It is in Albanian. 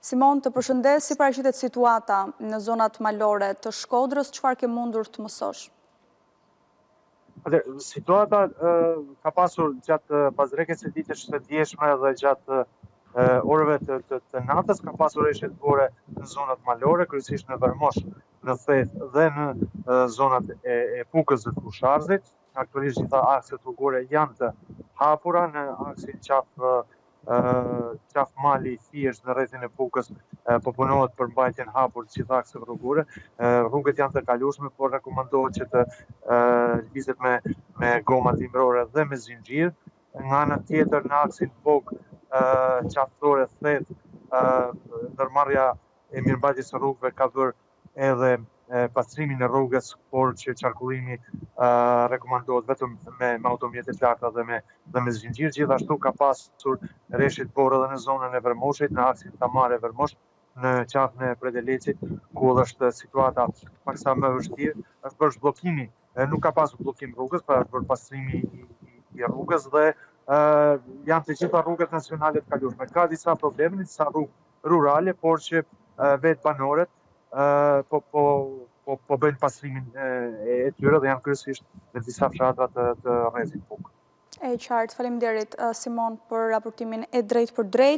Simon, të përshëndes, si paraqitet situata në zonat malore të Shkodrës, çfarë ke mundur të mësosh? Situata ka pasur gjatë pasdrekjes së ditës së djeshme dhe gjatë orëve të natës, ka pasur rreshtë bore në zonat malore, kryesisht në Vërmosh, në Theth dhe në zonat e Pukës dhe Fusharzit. Aktualisht gjitha akset rrugore janë të hapura në aksin qaf mali thjesht në rrethin e Pukës po punohet për mbajtjen hapur të gjitha akseve rrugore. Rrugët janë të kalueshme, por rekomandohet që të lëvizet me goma timrore dhe me zinxhir. Nga ana tjetër në aksin Pok qaftore Theth, ndërmarrja e mirëmbajtjes së rrugëve ka bërë edhe pastrimin e rrugës, por që qarkullimi rekomandohet vetëm me automjete të larta dhe me zinxhir. Gjithashtu ka pasur rreshtë bore edhe në zonën e Vërmoshit, në aksin Tamare Vërmosh, në qafën e Predelecit, ku është situata paksa më vështirë, është bërë zhbllokimi, nuk ka pasur bllokim rrugës, pra është bërë pastrimi i rrugës dhe janë të gjitha rrugët nacionale të kalueshme. Ka disa probleme, disa rrugë rurale, por që vetë banorët po bëjnë pastrimin e tyre dhe janë kryesisht në disa fshatra të rrethit Puk. E qartë, faleminderit Simon për raportimin e drejtë për drejtë.